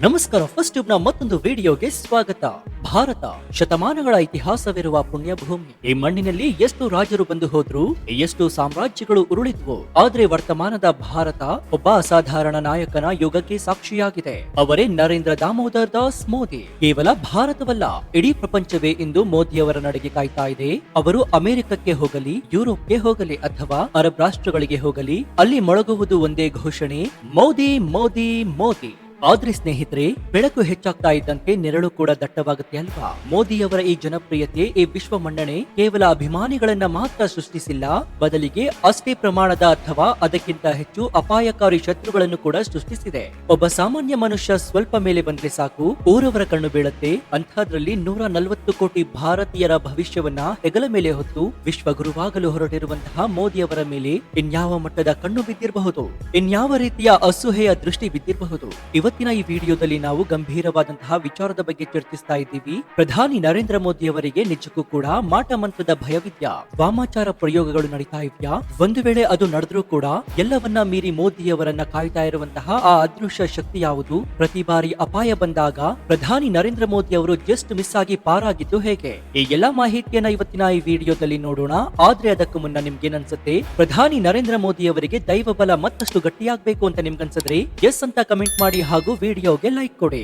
ನಮಸ್ಕಾರ. First tube ನ ಮತ್ತೊಂದು ವಿಡಿಯೋಗೆ ಸ್ವಾಗತ. ಭಾರತ ಶತಮಾನಗಳ ಇತಿಹಾಸವಿರುವ ಪುಣ್ಯಭೂಮಿ. ಈ ಮಣ್ಣಿನಲ್ಲಿ ಎಷ್ಟು ರಾಜರು ಬಂದು ಹೋದ್ರು, ಎಷ್ಟು ಸಾಮ್ರಾಜ್ಯಗಳು ಉರುಳಿದ್ವು. ಆದ್ರೆ ವರ್ತಮಾನದ ಭಾರತ ಒಬ್ಬ ಅಸಾಧಾರಣ ನಾಯಕನ ಯುಗಕ್ಕೆ ಸಾಕ್ಷಿಯಾಗಿದೆ. ಅವರೇ ನರೇಂದ್ರ ದಾಮೋದರ್ ದಾಸ್ ಮೋದಿ. ಕೇವಲ ಭಾರತವಲ್ಲ, ಇಡೀ ಪ್ರಪಂಚವೇ ಇಂದು ಮೋದಿಯವರ ನಡೆಗೆ ಕಾಯ್ತಾ ಇದೆ. ಅವರು ಅಮೆರಿಕಕ್ಕೆ ಹೋಗಲಿ, ಯುರೋಪ್ಗೆ ಹೋಗಲಿ ಅಥವಾ ಅರಬ್ ರಾಷ್ಟ್ರಗಳಿಗೆ ಹೋಗಲಿ, ಅಲ್ಲಿ ಮೊಳಗುವುದು ಒಂದೇ ಘೋಷಣೆ: ಮೋದಿ ಮೋದಿ ಮೋದಿ. ಆದ್ರೆ ಸ್ನೇಹಿತರೆ, ಬೆಳಕು ಹೆಚ್ಚಾಗ್ತಾ ಇದ್ದಂತೆ ನೆರಳು ಕೂಡ ದಟ್ಟವಾಗುತ್ತೆ ಅಲ್ವಾ? ಮೋದಿಯವರ ಈ ಜನಪ್ರಿಯತೆ, ಈ ವಿಶ್ವ ಮನ್ನಣೆ ಕೇವಲ ಅಭಿಮಾನಿಗಳನ್ನ ಮಾತ್ರ ಸೃಷ್ಟಿಸಿಲ್ಲ, ಬದಲಿಗೆ ಅಷ್ಟೇ ಪ್ರಮಾಣದ ಅಥವಾ ಅದಕ್ಕಿಂತ ಹೆಚ್ಚು ಅಪಾಯಕಾರಿ ಶತ್ರುಗಳನ್ನು ಕೂಡ ಸೃಷ್ಟಿಸಿದೆ. ಒಬ್ಬ ಸಾಮಾನ್ಯ ಮನುಷ್ಯ ಸ್ವಲ್ಪ ಮೇಲೆ ಬಂದ್ರೆ ಸಾಕು, ಊರವರ ಕಣ್ಣು ಬೀಳತ್ತೆ. ಅಂಥದ್ರಲ್ಲಿ 140 ಕೋಟಿ ಭಾರತೀಯರ ಭವಿಷ್ಯವನ್ನ ಹೆಗಲ ಮೇಲೆ ಹೊತ್ತು ವಿಶ್ವಗುರುವಾಗಲು ಹೊರಟಿರುವಂತಹ ಮೋದಿಯವರ ಮೇಲೆ ಇನ್ಯಾವ ಮಟ್ಟದ ಕಣ್ಣು ಬಿದ್ದಿರಬಹುದು, ಇನ್ಯಾವ ರೀತಿಯ ಅಸೂಹೆಯ ದೃಷ್ಟಿ ಬಿದ್ದಿರಬಹುದು. ಇವತ್ತಿನ ಈ ವಿಡಿಯೋದಲ್ಲಿ ನಾವು ಗಂಭೀರವಾದಂತಹ ವಿಚಾರದ ಬಗ್ಗೆ ಚರ್ಚಿಸ್ತಾ ಇದ್ದೀವಿ. ಪ್ರಧಾನಿ ನರೇಂದ್ರ ಮೋದಿ ಅವರಿಗೆ ನಿಜಕ್ಕೂ ಕೂಡ ಮಾಟ ಮಂತ್ರದ ಭಯವಿದ್ಯಾ? ವಾಮಾಚಾರ ಪ್ರಯೋಗಗಳು ನಡೀತಾ ಇವ್ಯಾ? ಒಂದು ವೇಳೆ ಅದು ನಡೆದ್ರೂ ಕೂಡ ಎಲ್ಲವನ್ನ ಮೀರಿ ಮೋದಿಯವರನ್ನ ಕಾಯ್ತಾ ಇರುವಂತಹ ಆ ಅದೃಶ್ಯ ಶಕ್ತಿ ಯಾವುದು? ಪ್ರತಿ ಬಾರಿ ಅಪಾಯ ಬಂದಾಗ ಪ್ರಧಾನಿ ನರೇಂದ್ರ ಮೋದಿ ಅವರು ಜಸ್ಟ್ ಮಿಸ್ ಆಗಿ ಪಾರಾಗಿದ್ದು ಹೇಗೆ? ಈ ಎಲ್ಲಾ ಮಾಹಿತಿಯನ್ನ ಇವತ್ತಿನ ಈ ವಿಡಿಯೋದಲ್ಲಿ ನೋಡೋಣ. ಆದ್ರೆ ಅದಕ್ಕೂ ಮುನ್ನ ನಿಮ್ಗೇನನ್ಸುತ್ತೆ? ಪ್ರಧಾನಿ ನರೇಂದ್ರ ಮೋದಿ ಅವರಿಗೆ ದೈವ ಬಲ ಮತ್ತಷ್ಟು ಗಟ್ಟಿಯಾಗಬೇಕು ಅಂತ ನಿಮ್ಗನ್ಸಿದ್ರೆ ಎಸ್ ಅಂತ ಕಮೆಂಟ್ ಮಾಡಿ ಹಾಗೂ ವಿಡಿಯೋಗೆ ಲೈಕ್ ಕೊಡಿ.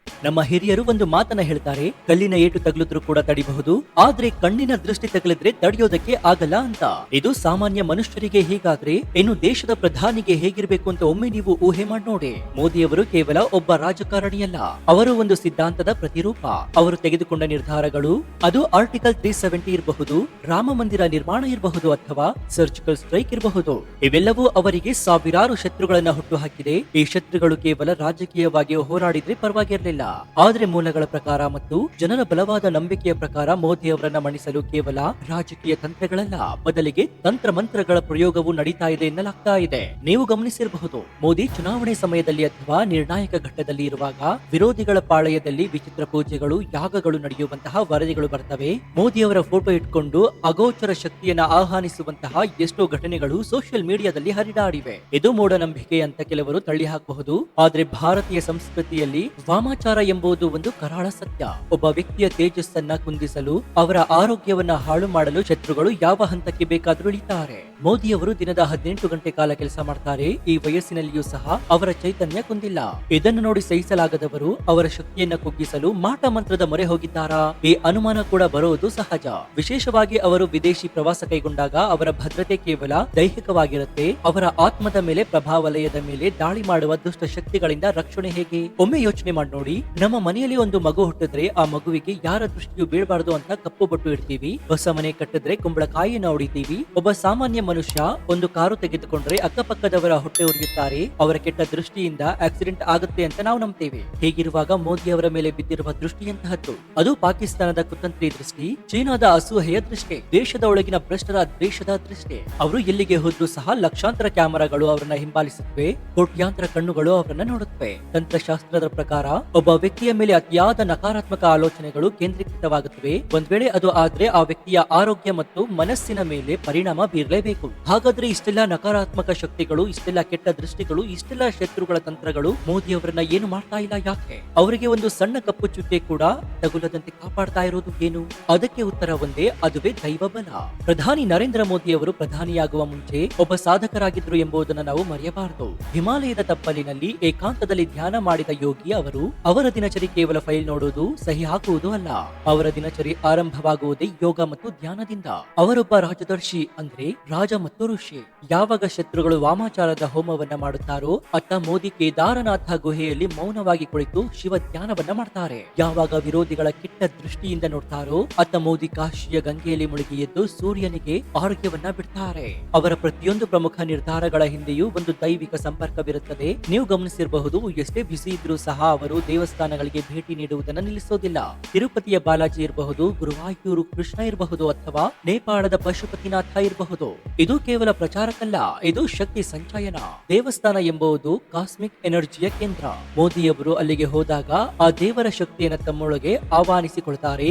ನಮ್ಮ ಹಿರಿಯರು ಒಂದು ಮಾತನ್ನ ಹೇಳ್ತಾರೆ: ಕಲ್ಲಿನ ಏಟು ತಗಲಿದ್ರು ಕೂಡ ತಡಿಬಹುದು, ಆದ್ರೆ ಕಣ್ಣಿನ ದೃಷ್ಟಿ ತಗಲಿದ್ರೆ ತಡೆಯೋದಕ್ಕೆ ಆಗಲ್ಲ ಅಂತ. ಇದು ಸಾಮಾನ್ಯ ಮನುಷ್ಯರಿಗೆ ಹೀಗಾದ್ರೆ ಇನ್ನು ದೇಶದ ಪ್ರಧಾನಿಗೆ ಹೇಗಿರ್ಬೇಕು ಅಂತ ಒಮ್ಮೆ ನೀವು ಊಹೆ ಮಾಡಿ ನೋಡಿ. ಮೋದಿಯವರು ಕೇವಲ ಒಬ್ಬ ರಾಜಕಾರಣಿಯಲ್ಲ, ಅವರು ಒಂದು ಸಿದ್ಧಾಂತದ ಪ್ರತಿರೂಪ. ಅವರು ತೆಗೆದುಕೊಂಡ ನಿರ್ಧಾರಗಳು, ಅದು ಆರ್ಟಿಕಲ್ 370 ಇರಬಹುದು, ರಾಮ ಮಂದಿರ ನಿರ್ಮಾಣ ಇರಬಹುದು ಅಥವಾ ಸರ್ಜಿಕಲ್ ಸ್ಟ್ರೈಕ್ ಇರಬಹುದು, ಇವೆಲ್ಲವೂ ಅವರಿಗೆ ಸಾವಿರಾರು ಶತ್ರುಗಳನ್ನ ಹುಟ್ಟುಹಾಕಿದೆ. ಈ ಶತ್ರುಗಳು ಕೇವಲ ರಾಜಕೀಯವಾಗಿ ಹೋರಾಡಿದ್ರೆ ಪರವಾಗಿರ್ಲಿಲ್ಲ, ಆದ್ರೆ ಮೂಲಗಳ ಪ್ರಕಾರ ಮತ್ತು ಜನರ ಬಲವಾದ ನಂಬಿಕೆಯ ಪ್ರಕಾರ ಮೋದಿ ಅವರನ್ನ ಮಣಿಸಲು ಕೇವಲ ರಾಜಕೀಯ ತಂತ್ರಗಳಲ್ಲ, ಬದಲಿಗೆ ತಂತ್ರ ಮಂತ್ರಗಳ ಪ್ರಯೋಗವು ನಡೀತಾ ಇದೆ ಎನ್ನಲಾಗ್ತಾ ಇದೆ. ನೀವು ಗಮನಿಸಿರಬಹುದು, ಮೋದಿ ಚುನಾವಣೆ ಸಮಯದಲ್ಲಿ ಅಥವಾ ನಿರ್ಣಾಯಕ ಘಟ್ಟದಲ್ಲಿ ಇರುವಾಗ ವಿರೋಧಿಗಳ ಪಾಳಯದಲ್ಲಿ ವಿಚಿತ್ರ ಪೂಜೆಗಳು, ಯಾಗಗಳು ನಡೆಯುವಂತಹ ವರದಿಗಳು ಬರ್ತವೆ. ಮೋದಿ ಅವರ ಫೋಟೋ ಇಟ್ಕೊಂಡು ಅಗೋಚರ ಶಕ್ತಿಯನ್ನ ಆಹ್ವಾನಿಸುವಂತಹ ಎಷ್ಟೋ ಘಟನೆಗಳು ಸೋಷಿಯಲ್ ಮೀಡಿಯಾದಲ್ಲಿ ಹರಿದಾಡಿವೆ. ಇದು ಮೂಢನಂಬಿಕೆ ಅಂತ ಕೆಲವರು ತಳ್ಳಿ ಹಾಕಬಹುದು, ಆದ್ರೆ ಭಾರತೀಯ ಸಂಸ್ಕೃತಿಯಲ್ಲಿ ವಾಮಾಚಾರ ಎಂಬುದು ಒಂದು ಕರಾಳ ಸತ್ಯ. ಒಬ್ಬ ವ್ಯಕ್ತಿಯ ತೇಜಸ್ಸನ್ನ ಕುಂದಿಸಲು, ಅವರ ಆರೋಗ್ಯವನ್ನ ಹಾಳು ಮಾಡಲು ಶತ್ರುಗಳು ಯಾವ ಹಂತಕ್ಕೆ ಬೇಕಾದ್ರೂ ಇಳಿತಾರೆ. ಮೋದಿ ಅವರು ದಿನದ 18 ಗಂಟೆ ಕಾಲ ಕೆಲಸ ಮಾಡ್ತಾರೆ. ಈ ವಯಸ್ಸಿನಲ್ಲಿಯೂ ಸಹ ಅವರ ಚೈತನ್ಯ ಕುಂದಿಲ್ಲ. ಇದನ್ನು ನೋಡಿ ಸಹಿಸಲಾಗದವರು ಅವರ ಶಕ್ತಿಯನ್ನ ಕುಗ್ಗಿಸಲು ಮಾಟ ಮಂತ್ರದ ಮೊರೆ ಹೋಗಿದ್ದಾರಾ? ಈ ಅನುಮಾನ ಕೂಡ ಬರುವುದು ಸಹಜ. ವಿಶೇಷವಾಗಿ ಅವರು ವಿದೇಶಿ ಪ್ರವಾಸ ಕೈಗೊಂಡಾಗ ಅವರ ಭದ್ರತೆ ಕೇವಲ ದೈಹಿಕವಾಗಿರುತ್ತೆ, ಅವರ ಆತ್ಮದ ಮೇಲೆ, ಪ್ರಭಾವಲಯದ ಮೇಲೆ ದಾಳಿ ಮಾಡುವ ದುಷ್ಟ ಶಕ್ತಿಗಳಿಂದ ರಕ್ಷಣೆ ಹೇಗೆ? ಒಮ್ಮೆ ಯೋಚನೆ ಮಾಡಿ ನೋಡಿ. ನಮ್ಮ ಮನೆಯಲ್ಲಿ ಒಂದು ಮಗು ಹುಟ್ಟಿದ್ರೆ ಆ ಮಗುವಿಗೆ ಯಾರ ದೃಷ್ಟಿಯು ಬೀಳಬಾರದು ಅಂತ ಕಪ್ಪು ಬೊಟ್ಟು ಇಡ್ತೀವಿ. ಹೊಸ ಮನೆ ಕಟ್ಟಿದ್ರೆ ಕುಂಬಳಕಾಯಿಯನ್ನ ಹೊಡಿತೀವಿ. ಒಬ್ಬ ಸಾಮಾನ್ಯ ಮನುಷ್ಯ ಒಂದು ಕಾರು ತೆಗೆದುಕೊಂಡ್ರೆ ಅಕ್ಕಪಕ್ಕದವರ ಹೊಟ್ಟೆ ಉರಿಯುತ್ತಾರೆ, ಅವರ ಕೆಟ್ಟ ದೃಷ್ಟಿಯಿಂದ ಆಕ್ಸಿಡೆಂಟ್ ಆಗುತ್ತೆ ಅಂತ ನಾವು ನಂಬ್ತೇವೆ. ಹೀಗಿರುವಾಗ ಮೋದಿ ಅವರ ಮೇಲೆ ಬಿದ್ದಿರುವ ದೃಷ್ಟಿಯಂತಹದ್ದು. ಅದು ಪಾಕಿಸ್ತಾನದ ಕುತಂತ್ರಿ ದೃಷ್ಟಿ, ಚೀನಾದ ಅಸೂಹೆಯ ದೃಷ್ಟಿ, ದೇಶದ ಒಳಗಿನ ಭ್ರಷ್ಟರ ದ್ವೇಷದ ದೃಷ್ಟಿ. ಅವರು ಎಲ್ಲಿಗೆ ಹೋದ್ರೂ ಸಹ ಲಕ್ಷಾಂತರ ಕ್ಯಾಮೆರಾಗಳು ಅವರನ್ನ ಹಿಂಬಾಲಿಸುತ್ತವೆ, ಕೋಟ್ಯಾಂತರ ಕಣ್ಣುಗಳು ಅವರನ್ನ ನೋಡುತ್ತವೆ. ತಂತ್ರಶಾಸ್ತ್ರದ ಪ್ರಕಾರ ಒಬ್ಬ ವ್ಯಕ್ತಿಯ ಮೇಲೆ ಅತಿಯಾದ ನಕಾರಾತ್ಮಕ ಆಲೋಚನೆಗಳು ಕೇಂದ್ರೀಕೃತವಾಗುತ್ತವೆ. ಒಂದ್ ವೇಳೆ ಅದು ಆದ್ರೆ ಆ ವ್ಯಕ್ತಿಯ ಆರೋಗ್ಯ ಮತ್ತು ಮನಸ್ಸಿನ ಮೇಲೆ ಪರಿಣಾಮ ಬೀರಲೇಬೇಕು. ಹಾಗಾದ್ರೆ ಇಷ್ಟೆಲ್ಲ ನಕಾರಾತ್ಮಕ ಶಕ್ತಿಗಳು, ಇಷ್ಟೆಲ್ಲ ಕೆಟ್ಟ ದೃಷ್ಟಿಗಳು, ಇಷ್ಟೆಲ್ಲ ಶತ್ರುಗಳ ತಂತ್ರಗಳು ಮೋದಿ ಅವರನ್ನ ಏನು ಮಾಡ್ತಾ ಇಲ್ಲ ಯಾಕೆ? ಅವರಿಗೆ ಒಂದು ಸಣ್ಣ ಕಪ್ಪು ಚುಕ್ಕೆ ಕೂಡ ತಗುಲದಂತೆ ಕಾಪಾಡ್ತಾ ಇರೋದು ಏನು? ಅದಕ್ಕೆ ಉತ್ತರ ಒಂದೇ, ಅದುವೇ ದೈವ ಬಲ. ಪ್ರಧಾನಿ ನರೇಂದ್ರ ಮೋದಿ ಅವರು ಪ್ರಧಾನಿಯಾಗುವ ಮುಂಚೆ ಒಬ್ಬ ಸಾಧಕರಾಗಿದ್ರು ಎಂಬುದನ್ನು ನಾವು ಮರೆಯಬಾರದು. ಹಿಮಾಲಯದ ತಪ್ಪಲಿನಲ್ಲಿ ಏಕಾಂತದಲ್ಲಿ ಧ್ಯಾನ ಮಾಡಿದ ಯೋಗಿ ಅವರು. ಅವರ ದಿನಚರಿ ಕೇವಲ ಫೈಲ್ ನೋಡುವುದು, ಸಹಿ ಹಾಕುವುದು ಅಲ್ಲ. ಅವರ ದಿನಚರಿ ಆರಂಭವಾಗುವುದೇ ಯೋಗ ಮತ್ತು ಧ್ಯಾನದಿಂದ. ಅವರೊಬ್ಬ ರಾಜದರ್ಶಿ, ಅಂದ್ರೆ ರಾಜ ಮತ್ತು ಋಷಿ. ಯಾವಾಗ ಶತ್ರುಗಳು ವಾಮಾಚಾರದ ಹೋಮವನ್ನ ಮಾಡುತ್ತಾರೋ ಅತ್ತ ಮೋದಿ ಕೇದಾರನಾಥ ಗುಹೆಯಲ್ಲಿ ಮೌನವಾಗಿ ಕುಳಿತು ಶಿವ ಧ್ಯಾನವನ್ನ ಮಾಡ್ತಾರೆ. ಯಾವಾಗ ವಿರೋಧಿಗಳ ಕೆಟ್ಟ ದೃಷ್ಟಿಯಿಂದ ನೋಡ್ತಾರೋ ಅತ್ತ ಮೋದಿ ಕಾಶಿಯ ಗಂಗೆಯಲ್ಲಿ ಮುಳುಗಿ ಎದ್ದು ಸೂರ್ಯನಿಗೆ ಆರೋಗ್ಯವನ್ನ ಬಿಡ್ತಾರೆ. ಅವರ ಪ್ರತಿಯೊಂದು ಪ್ರಮುಖ ನಿರ್ಧಾರಗಳ ಹಿಂದೆಯೂ ಒಂದು ದೈವಿಕ ಸಂಪರ್ಕವಿರುತ್ತದೆ. ನೀವು ಗಮನಿಸಿರಬಹುದು, ಎಷ್ಟೇ ಬಿಸಿ ಇದ್ರೂ ಸಹ ಅವರು ದೇವಸ್ಥಾನ ದೇವಸ್ಥಾನಗಳಿಗೆ ಭೇಟಿ ನೀಡುವುದನ್ನು ನಿಲ್ಲಿಸೋದಿಲ್ಲ. ತಿರುಪತಿಯ ಬಾಲಾಜಿ ಇರಬಹುದು, ಗುರುವಾಯೂರು ಕೃಷ್ಣ ಇರಬಹುದು ಅಥವಾ ನೇಪಾಳದ ಪಶುಪತಿನಾಥ ಇರಬಹುದು. ಇದು ಕೇವಲ ಪ್ರಚಾರಕ್ಕಲ್ಲ, ಇದು ಶಕ್ತಿ ಸಂಚಯನ. ದೇವಸ್ಥಾನ ಎಂಬುದು ಕಾಸ್ಮಿಕ್ ಎನರ್ಜಿಯ ಕೇಂದ್ರ. ಮೋದಿಯವರು ಅಲ್ಲಿಗೆ ಹೋದಾಗ ಆ ದೇವರ ಶಕ್ತಿಯನ್ನು ತಮ್ಮೊಳಗೆ ಆಹ್ವಾನಿಸಿಕೊಳ್ತಾರೆ.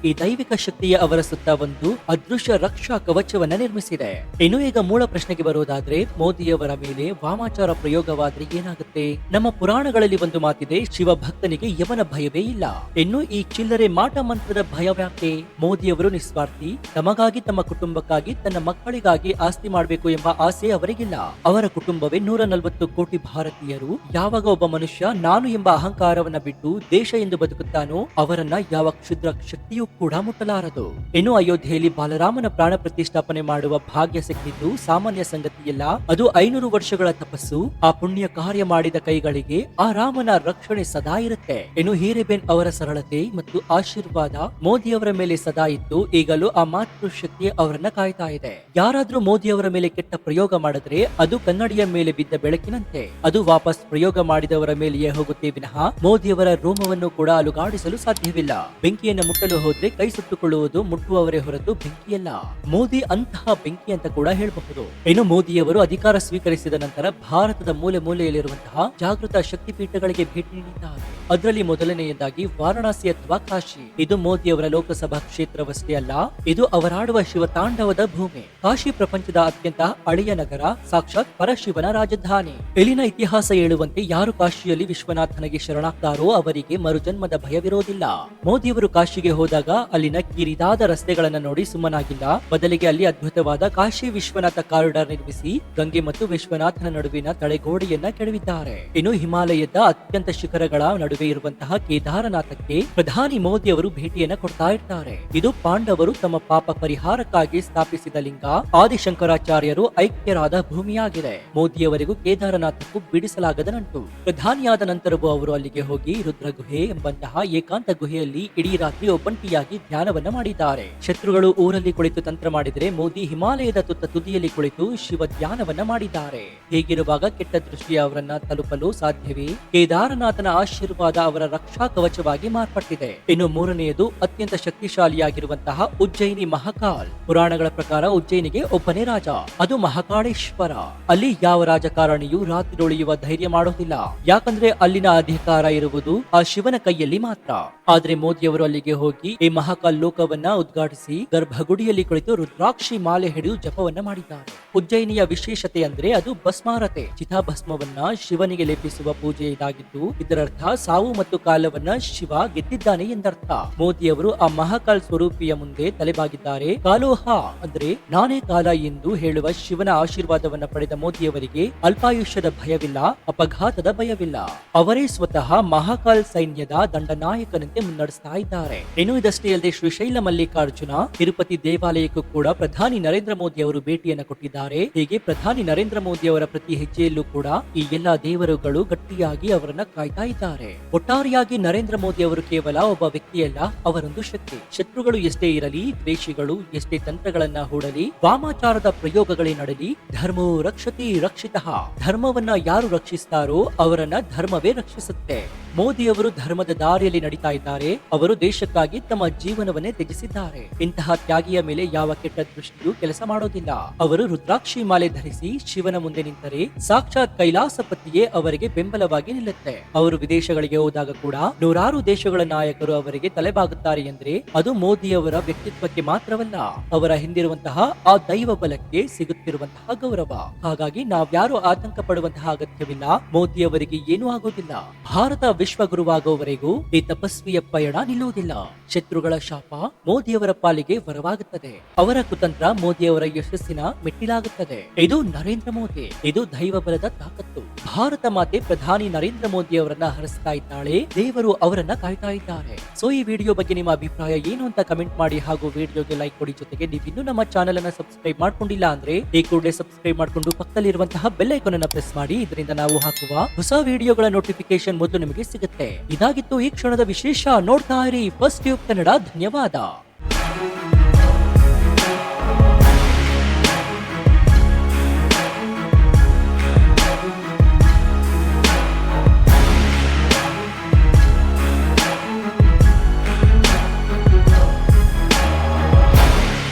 ಈ ದೈವಿಕ ಶಕ್ತಿಯ ಅವರ ಸುತ್ತ ಒಂದು ಅದೃಶ್ಯ ರಕ್ಷಾ ಕವಚವನ್ನ ನಿರ್ಮಿಸಿದೆ. ಇನ್ನು ಈಗ ಮೂಲ ಪ್ರಶ್ನೆಗೆ ಬರುವುದಾದ್ರೆ, ಮೋದಿಯವರ ಮೇಲೆ ವಾಮಾಚಾರ ಪ್ರಯೋಗವಾದ್ರೆ ಏನಾಗುತ್ತೆ? ನಮ್ಮ ಪುರಾಣಗಳಲ್ಲಿ ಒಂದು ಮಾತಿದೆ, ಶಿವ ಭಕ್ತನಿಗೆ ಯವನ ಭಯವೇ ಇಲ್ಲ. ಇನ್ನು ಈ ಚಿಲ್ಲರೆ ಮಾಟ ಮಂತ್ರದ ಭಯವ್ಯಾಕೆ? ಮೋದಿಯವರು ನಿಸ್ವಾರ್ಥಿ. ತಮಗಾಗಿ, ತಮ್ಮ ಕುಟುಂಬಕ್ಕಾಗಿ, ತನ್ನ ಮಕ್ಕಳಿಗಾಗಿ ಆಸ್ತಿ ಮಾಡಬೇಕು ಎಂಬ ಆಸೆ ಅವರಿಗಿಲ್ಲ. ಅವರ ಕುಟುಂಬವೇ 140 ಕೋಟಿ ಭಾರತೀಯರು. ಯಾವಾಗ ಒಬ್ಬ ಮನುಷ್ಯ ನಾನು ಎಂಬ ಅಹಂಕಾರವನ್ನ ಬಿಟ್ಟು ದೇಶ ಎಂದು ಬದುಕುತ್ತಾನೋ ಅವರನ್ನ ಯಾವ ಕ್ಷುದ್ರ ಶಕ್ತಿಯೂ ಕೂಡ ಮುಟ್ಟಲಾರದು. ಇನ್ನು ಅಯೋಧ್ಯೆಯಲ್ಲಿ ಬಾಲರಾಮನ ಪ್ರಾಣ ಪ್ರತಿಷ್ಠಾಪನೆ ಮಾಡುವ ಭಾಗ್ಯ ಸಿಕ್ಕಿದ್ದು ಸಾಮಾನ್ಯ ಸಂಗತಿಯಲ್ಲ. ಅದು 500 ವರ್ಷಗಳ ತಪಸ್ಸು. ಆ ಪುಣ್ಯ ಕಾರ್ಯ ಮಾಡಿದ ಕೈಗಳಿಗೆ ಆ ರಾಮನ ರಕ್ಷಣೆ ಸದಾ ಇರುತ್ತೆ. ಇನ್ನು ಹೀರೇಬೇನ್ ಅವರ ಸರಳತೆ ಮತ್ತು ಆಶೀರ್ವಾದ ಮೋದಿಯವರ ಮೇಲೆ ಸದಾ ಇದ್ದು ಈಗಲೂ ಆ ಮಾತೃ ಶಕ್ತಿ ಅವರನ್ನ ಕಾಯ್ತಾ ಇದೆ. ಯಾರಾದ್ರೂ ಮೋದಿಯವರ ಮೇಲೆ ಕೆಟ್ಟ ಪ್ರಯೋಗ ಮಾಡಿದ್ರೆ ಅದು ಕನ್ನಡಿಯ ಮೇಲೆ ಬಿದ್ದ ಬೆಳಕಿನಂತೆ. ಅದು ವಾಪಸ್ ಪ್ರಯೋಗ ಮಾಡಿದವರ ಮೇಲೆಯೇ ಹೋಗುತ್ತೆ ವಿನಃ ಮೋದಿಯವರ ರೋಮವನ್ನು ಕೂಡ ಅಲುಗಾಡಿಸಲು ಸಾಧ್ಯವಿಲ್ಲ. ಬೆಂಕಿಯನ್ನು ಮುಟ್ಟಲು ಹೋದ್ರೆ ಕೈ ಸುಟ್ಟುಕೊಳ್ಳುವುದು ಮುಟ್ಟುವವರೇ ಹೊರತು ಬೆಂಕಿಯಲ್ಲ. ಮೋದಿ ಅಂತಹ ಬೆಂಕಿ ಅಂತ ಕೂಡ ಹೇಳಬಹುದು. ಇನ್ನು ಮೋದಿಯವರು ಅಧಿಕಾರ ಸ್ವೀಕರಿಸಿದ ನಂತರ ಭಾರತದ ಮೂಲೆ ಮೂಲೆಯಲ್ಲಿರುವಂತಹ ಜಾಗೃತ ಶಕ್ತಿಪೀಠಗಳಿಗೆ ಭೇಟಿ ನೀಡಿದ್ದಾರೆ. ಅದರಲ್ಲಿ ಮೊದಲನೆಯದಾಗಿ ವಾರಣಾಸಿ ಅಥವಾ ಕಾಶಿ. ಇದು ಮೋದಿಯವರ ಲೋಕಸಭಾ ಕ್ಷೇತ್ರವಷ್ಟೇ ಅಲ್ಲ, ಇದು ಅವರಾಡುವ ಶಿವತಾಂಡವದ ಭೂಮಿ. ಕಾಶಿ ಪ್ರಪಂಚದ ಅತ್ಯಂತ ಹಳೆಯ ನಗರ, ಸಾಕ್ಷಾತ್ ಪರಶಿವನ ರಾಜಧಾನಿ. ಇಲ್ಲಿನ ಇತಿಹಾಸ ಹೇಳುವಂತೆ ಯಾರು ಕಾಶಿಯಲ್ಲಿ ವಿಶ್ವನಾಥನಿಗೆ ಶರಣಾಗ್ತಾರೋ ಅವರಿಗೆ ಮರುಜನ್ಮದ ಭಯವಿರೋದಿಲ್ಲ. ಮೋದಿಯವರು ಕಾಶಿಗೆ ಹೋದಾಗ ಅಲ್ಲಿನ ಕಿರಿದಾದ ರಸ್ತೆಗಳನ್ನ ನೋಡಿ ಸುಮ್ಮನಾಗಿಲ್ಲ. ಬದಲಿಗೆ ಅಲ್ಲಿ ಅದ್ಭುತವಾದ ಕಾಶಿ ವಿಶ್ವನಾಥ ಕಾರಿಡಾರ್ ನಿರ್ಮಿಸಿ ಗಂಗೆ ಮತ್ತು ವಿಶ್ವನಾಥನ ನಡುವಿನ ತಡೆಗೋಡೆಯನ್ನ ಕೆಡವಿದ್ದಾರೆ. ಇನ್ನು ಹಿಮಾಲಯದ ಅತ್ಯಂತ ಶಿಖರಗಳ ನಡುವೆ ಇರುವಂತಹ ಕೇದಾರನಾಥಕ್ಕೆ ಪ್ರಧಾನಿ ಮೋದಿ ಅವರು ಭೇಟಿಯನ್ನ ಕೊಡ್ತಾ ಇರ್ತಾರೆ. ಇದು ಪಾಂಡವರು ತಮ್ಮ ಪಾಪ ಪರಿಹಾರಕ್ಕಾಗಿ ಸ್ಥಾಪಿಸಿದ ಲಿಂಗ. ಆದಿಶಂಕರಾಚಾರ್ಯರು ಐಕ್ಯರಾದ ಭೂಮಿಯಾಗಿದೆ. ಮೋದಿಯವರಿಗೂ ಕೇದಾರನಾಥಕ್ಕೂ ಬಿಡಿಸಲಾಗದ ನಂಟು. ಪ್ರಧಾನಿಯಾದ ನಂತರವೂ ಅವರು ಅಲ್ಲಿಗೆ ಹೋಗಿ ರುದ್ರ ಗುಹೆ ಎಂಬಂತಹ ಏಕಾಂತ ಗುಹೆಯಲ್ಲಿ ಇಡೀ ರಾತ್ರಿ ಒಬ್ಬಂಟಿಯಾಗಿ ಧ್ಯಾನವನ್ನ ಮಾಡಿದ್ದಾರೆ. ಶತ್ರುಗಳು ಊರಲ್ಲಿ ಕುಳಿತು ತಂತ್ರ ಮಾಡಿದರೆ ಮೋದಿ ಹಿಮಾಲಯದ ತುತ್ತ ತುದಿಯಲ್ಲಿ ಕುಳಿತು ಶಿವ ಧ್ಯಾನವನ್ನ ಮಾಡಿದ್ದಾರೆ. ಹೀಗಿರುವಾಗ ಕೆಟ್ಟ ದೃಷ್ಟಿ ಅವರನ್ನ ತಲುಪಲು ಸಾಧ್ಯವೇ? ಕೇದಾರನಾಥನ ಆಶೀರ್ವಾದ ಅವರ ರಕ್ಷಾ ಕವಚವಾಗಿ ಮಾರ್ಪಟ್ಟಿದೆ. ಇನ್ನು ಮೂರನೆಯದು ಅತ್ಯಂತ ಶಕ್ತಿಶಾಲಿಯಾಗಿರುವಂತಹ ಉಜ್ಜಯಿನಿ ಮಹಾಕಾಲ್. ಪುರಾಣಗಳ ಪ್ರಕಾರ ಉಜ್ಜಯಿನಿಗೆ ಒಬ್ಬನೇ ರಾಜ, ಅದು ಮಹಾಕಾಳೇಶ್ವರ. ಅಲ್ಲಿ ಯಾವ ರಾಜಕಾರಣಿಯೂ ರಾತ್ರಿ ಉಳಿಯುವ ಧೈರ್ಯ ಮಾಡೋದಿಲ್ಲ. ಯಾಕಂದ್ರೆ ಅಲ್ಲಿನ ಅಧಿಕಾರ ಇರುವುದು ಆ ಶಿವನ ಕೈಯಲ್ಲಿ ಮಾತ್ರ. ಆದ್ರೆ ಮೋದಿಯವರು ಅಲ್ಲಿಗೆ ಹೋಗಿ ಈ ಮಹಾಕಾಲ್ ಲೋಕವನ್ನ ಉದ್ಘಾಟಿಸಿ ಗರ್ಭಗುಡಿಯಲ್ಲಿ ಕುಳಿತು ರುದ್ರಾಕ್ಷಿ ಮಾಲೆ ಹಿಡಿದು ಜಪವನ್ನ ಮಾಡಿದ್ದಾರೆ. ಉಜ್ಜಯಿನಿಯ ವಿಶೇಷತೆ ಅಂದ್ರೆ ಅದು ಭಸ್ಮಾರತೆ. ಚಿತಾಭಸ್ಮವನ್ನ ಶಿವನಿಗೆ ಲೇಪಿಸುವ ಪೂಜೆ ಇದಾಗಿದ್ದು ಇದರರ್ಥ ಸಾವು ಮತ್ತು ಕಾಲವನ್ನ ಶಿವ ಗೆದ್ದಿದ್ದಾನೆ ಎಂದರ್ಥ. ಮೋದಿಯವರು ಆ ಮಹಾಕಾಲ್ ಸ್ವರೂಪಿಯ ಮುಂದೆ ತಲೆಬಾಗಿದ್ದಾರೆ. ಕಾಲೋಹ ಅಂದ್ರೆ ನಾನೇ ಕಾಲ ಎಂದು ಹೇಳುವ ಶಿವನ ಆಶೀರ್ವಾದವನ್ನ ಪಡೆದ ಮೋದಿಯವರಿಗೆ ಅಲ್ಪಾಯುಷ್ಯದ ಭಯವಿಲ್ಲ, ಅಪಘಾತದ ಭಯವಿಲ್ಲ. ಅವರೇ ಸ್ವತಃ ಮಹಾಕಾಲ್ ಸೈನ್ಯದ ದಂಡನಾಯಕನಂತೆ ಮುನ್ನಡೆಸ್ತಾ ಇದ್ದಾರೆ. ಇನ್ನು ಇದಷ್ಟೇ ಅಲ್ಲದೆ ಶ್ರೀಶೈಲ ಮಲ್ಲಿಕಾರ್ಜುನ ತಿರುಪತಿ ದೇವಾಲಯಕ್ಕೂ ಕೂಡ ಪ್ರಧಾನಿ ನರೇಂದ್ರ ಮೋದಿ ಅವರು ಭೇಟಿಯನ್ನು ಕೊಟ್ಟಿದ್ದಾರೆ. ಹೀಗೆ ಪ್ರಧಾನಿ ನರೇಂದ್ರ ಮೋದಿ ಅವರ ಪ್ರತಿ ಹೆಜ್ಜೆಯಲ್ಲೂ ಕೂಡ ಈ ಎಲ್ಲಾ ದೇವರುಗಳು ಗಟ್ಟಿಯಾಗಿ ಅವರನ್ನ ಕಾಯ್ತಾ ಇದ್ದಾರೆ. ಒಟ್ಟಾರೆಯಾಗಿ ನರೇಂದ್ರ ಮೋದಿ ಅವರು ಕೇವಲ ಒಬ್ಬ ವ್ಯಕ್ತಿಯಲ್ಲ, ಅವರೊಂದು ಶಕ್ತಿ. ಶತ್ರುಗಳು ಎಷ್ಟೇ ಇರಲಿ, ದ್ವೇಷಿಗಳು ಎಷ್ಟೇ ತಂತ್ರಗಳನ್ನ ಹೂಡಲಿ, ವಾಮಾಚಾರದ ಪ್ರಯೋಗಗಳೇ ನಡೆಯಲಿ, ಧರ್ಮೋ ರಕ್ಷತಿ ರಕ್ಷಿತಃ. ಧರ್ಮವನ್ನ ಯಾರು ರಕ್ಷಿಸ್ತಾರೋ ಅವರನ್ನ ಧರ್ಮವೇ ರಕ್ಷಿಸುತ್ತೆ. ಮೋದಿ ಅವರು ಧರ್ಮದ ದಾರಿಯಲ್ಲಿ ನಡೀತಾ ಇದ್ದಾರೆ. ಅವರು ದೇಶಕ್ಕಾಗಿ ತಮ್ಮ ಜೀವನವನ್ನೇ ತ್ಯಜಿಸಿದ್ದಾರೆ. ಇಂತಹ ತ್ಯಾಗಿಯ ಮೇಲೆ ಯಾವ ಕೆಟ್ಟ ದೃಷ್ಟಿಯೂ ಕೆಲಸ ಮಾಡೋದಿಲ್ಲ. ಅವರು ರುದ್ರಾಕ್ಷಿ ಮಾಲೆ ಧರಿಸಿ ಶಿವನ ಮುಂದೆ ನಿಂತರೆ ಸಾಕ್ಷಾತ್ ಕೈಲಾಸಪತಿಯೇ ಅವರಿಗೆ ಬೆಂಬಲವಾಗಿ ನಿಲ್ಲುತ್ತೆ. ಅವರು ವಿದೇಶಗಳಿಗೆ ಹೋದಾಗ ಕೂಡ ನೂರಾರು ದೇಶಗಳ ನಾಯಕರು ಅವರಿಗೆ ತಲೆಬಾಗುತ್ತಾರೆ ಎಂದ್ರೆ ಅದು ಮೋದಿಯವರ ವ್ಯಕ್ತಿತ್ವಕ್ಕೆ ಮಾತ್ರವಲ್ಲ, ಅವರ ಹಿಂದಿರುವಂತಹ ಆ ದೈವ ಬಲಕ್ಕೆ ಸಿಗುತ್ತಿರುವಂತಹ ಗೌರವ. ಹಾಗಾಗಿ ನಾವ್ಯಾರು ಆತಂಕ ಪಡುವಂತಹ ಅಗತ್ಯವಿಲ್ಲ. ಮೋದಿ ಅವರಿಗೆ ಏನೂ ಆಗೋದಿಲ್ಲ. ಭಾರತ ವಿಶ್ವಗುರುವಾಗುವವರೆಗೂ ಈ ತಪಸ್ವಿಯ ಪಯಣ ನಿಲ್ಲುವುದಿಲ್ಲ. ಶತ್ರುಗಳ ಶಾಪ ಮೋದಿಯವರ ಪಾಲಿಗೆ ವರವಾಗುತ್ತದೆ. ಅವರ ಕುತಂತ್ರ ಮೋದಿಯವರ ಯಶಸ್ಸಿನ ಮೆಟ್ಟಿಲಾಗುತ್ತದೆ. ಇದು ನರೇಂದ್ರ ಮೋದಿ, ಇದು ದೈವ ಬಲದ ತಾಕತ್ತು. ಭಾರತ ಮಾತೆ ಪ್ರಧಾನಿ ನರೇಂದ್ರ ಮೋದಿ ಅವರನ್ನ ಹರಿಸ್ತಾ ಇದ್ದಾಳೆ. ದೇವರು ಅವರನ್ನ ಕಾಯ್ತಾ ಇದ್ದಾರೆ. ಸೊ ಈ ವಿಡಿಯೋ ಬಗ್ಗೆ ನಿಮ್ಮ ಅಭಿಪ್ರಾಯ ಏನು ಅಂತ ಕಮೆಂಟ್ ಮಾಡಿ, ಹಾಗೂ ವಿಡಿಯೋಗೆ ಲೈಕ್ ಕೊಡಿ. ಜೊತೆಗೆ ನೀವಿನ್ನೂ ನಮ್ಮ ಚಾನೆಲ್ ಅನ್ನ ಸಬ್ಸ್ಕ್ರೈಬ್ ಮಾಡ್ಕೊಂಡಿಲ್ಲ ಅಂದ್ರೆ ಈ ಕೂಡಲೇ ಸಬ್ಸ್ಕ್ರೈಬ್ ಮಾಡ್ಕೊಂಡು ಪಕ್ಕದಲ್ಲಿರುವಂತಹ ಬೆಲ್ ಐಕಾನ್ ಅನ್ನ ಪ್ರೆಸ್ ಮಾಡಿ. ಇದರಿಂದ ನಾವು ಹಾಕುವ ಹೊಸ ವಿಡಿಯೋಗಳ ನೋಟಿಫಿಕೇಶನ್ ಮೊದಲು ನಿಮಗೆ ಸಿಗುತ್ತೆ. ಇದಾಗಿತ್ತು ಈ ಕ್ಷಣದ ವಿಶೇಷ. ನೋಡ್ತಾ ಇರಿ ಫಸ್ಟ್ ಟ್ಯೂಬ್ ಕನ್ನಡ. ಧನ್ಯವಾದ.